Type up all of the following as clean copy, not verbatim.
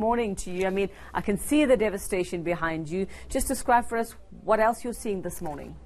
Morning to you. I mean, I can see the devastation behind you. Just describe for us what else you're seeing this morning.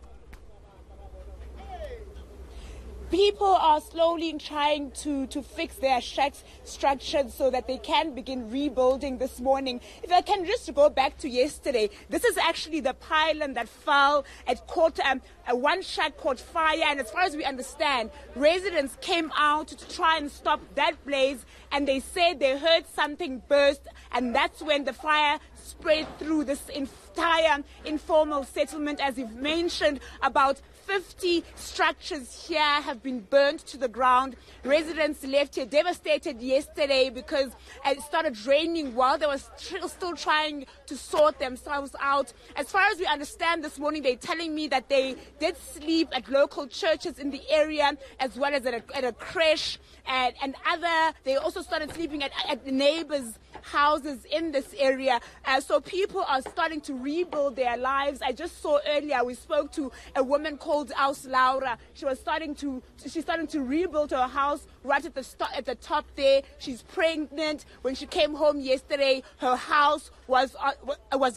People are slowly trying to fix their shacks structured so that they can begin rebuilding this morning. If I can just go back to yesterday, this is actually the pylon that fell. It caught one shack caught fire, and as far as we understand, residents came out to try and stop that blaze, and they said they heard something burst, and that's when the fire spread through this entire informal settlement. As you've mentioned, about 50 structures here have been burnt to the ground. Residents left here devastated yesterday because it started raining while they were still trying to sort themselves out. As far as we understand this morning, they're telling me that they did sleep at local churches in the area, as well as at a creche and other. They also started sleeping at the neighbors' houses in this area. So people are starting to rebuild their lives. I just saw earlier, we spoke to a woman called Alexandra. She's starting to rebuild her house right at the top there. She's pregnant. When she came home yesterday, her house was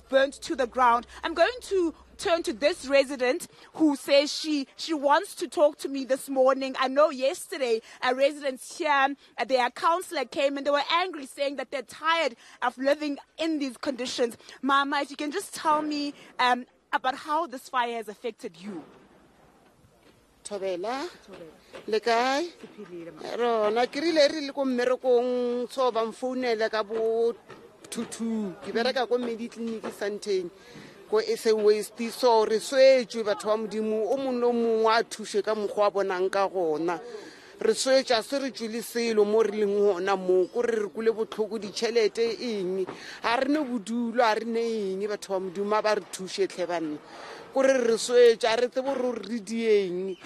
burnt to the ground. I'm going to turn to this resident who says she wants to talk to me this morning. I know yesterday residents here, their councillor came and they were angry, saying that they're tired of living in these conditions. Mama, if you can just tell me about how this fire has affected you. Thobela le kae rona ke rile re le ko mmerekong so ba mfounela ka bo 22 ke bereka ko Mediclinic Santeng ko ese waste so re swetswe batho ba modimo o monno mongwe a thushe ka mogwa bonang ka gona re swetsa se re tšwile selo mo re leng hona mo ko re kule botlhoko ditšhelete eng a re ne bodulo a re ne eng batho ba modimo ba re thushe tlhebanne ko re swetsa re tsebo re dieng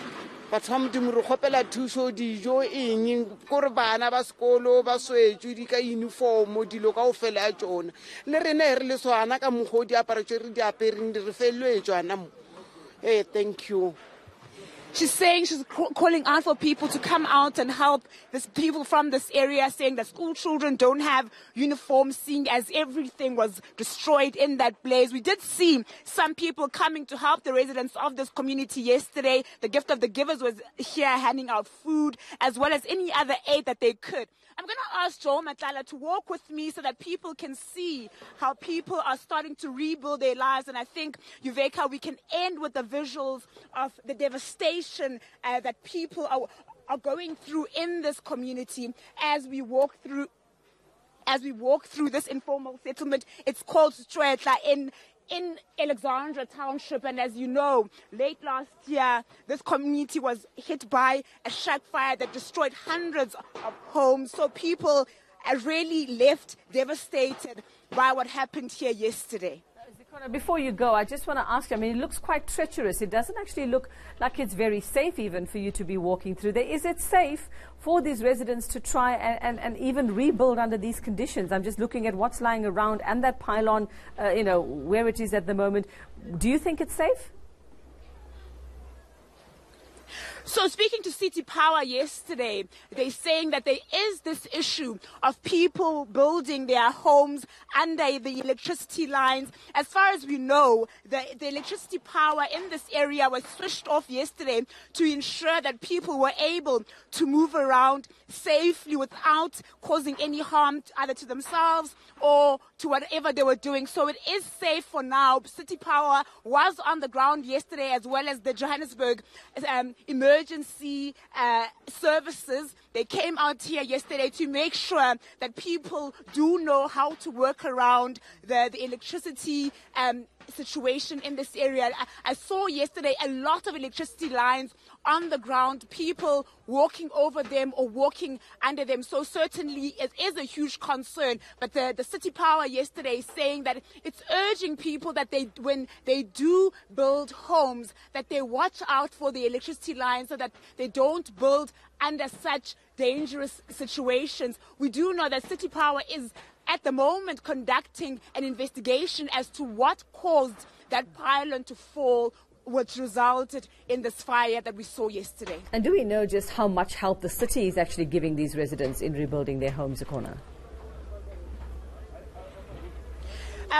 batho ba modimo re kgopela thuso dijo eng ko re bana ba sekolo ba swetswe di ka uniform dilo ka ofela ya tsona le rene re le swana ka mogodi aparatse re di apereng di re felwe tswana mo thank you. She's saying she's calling out for people to come out and help these people from this area, saying that school children don't have uniforms, seeing as everything was destroyed in that blaze. We did see some people coming to help the residents of this community yesterday. The Gift of the Givers was here handing out food as well as any other aid that they could. I'm going to ask Joel Matlala to walk with me so that people can see how people are starting to rebuild their lives. And I think, Yuveka, we can end with the visuals of the devastation that people are going through in this community as we walk through this informal settlement. It's called Stretla in Alexandra Township, and as you know, late last year, this community was hit by a shack fire that destroyed hundreds of homes. So people are really left devastated by what happened here yesterday. Before you go, I just want to ask you, I mean, it looks quite treacherous. It doesn't actually look like it's very safe even for you to be walking through there. Is it safe for these residents to try and even rebuild under these conditions? I'm just looking at what's lying around and that pylon, where it is at the moment. Do you think it's safe? So speaking to City Power yesterday, they're saying that there is this issue of people building their homes under the electricity lines. As far as we know, the electricity power in this area was switched off yesterday to ensure that people were able to move around safely without causing any harm either to themselves or to whatever they were doing. So it is safe for now. City Power was on the ground yesterday, as well as the Johannesburg emergency services. They came out here yesterday to make sure that people do know how to work around the electricity situation in this area. I saw yesterday a lot of electricity lines on the ground, people walking over them or walking under them. So certainly it is a huge concern. But the City Power yesterday is saying that it's urging people that when they do build homes, that they watch out for the electricity lines so that they don't build under such dangerous situations. We do know that City Power is at the moment conducting an investigation as to what caused that pylon to fall, which resulted in this fire that we saw yesterday. And do we know just how much help the city is actually giving these residents in rebuilding their homes, Akona?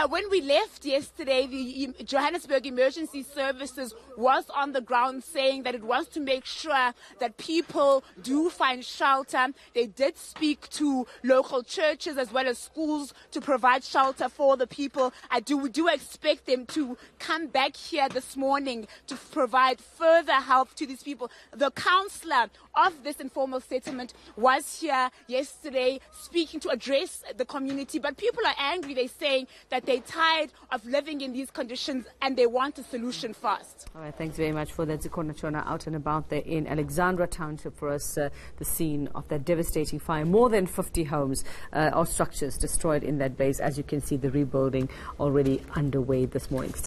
When we left yesterday, the Johannesburg Emergency Services was on the ground saying that it was to make sure that people do find shelter. They did speak to local churches as well as schools to provide shelter for the people. We do expect them to come back here this morning to provide further help to these people. The councillor of this informal settlement was here yesterday speaking to address the community, but people are angry. They're saying that they're tired of living in these conditions and they want a solution fast. All right, thanks very much for that, Zikhona Chona, out and about there in Alexandra Township for us, the scene of that devastating fire. More than 50 homes or structures destroyed in that base. As you can see, the rebuilding already underway this morning.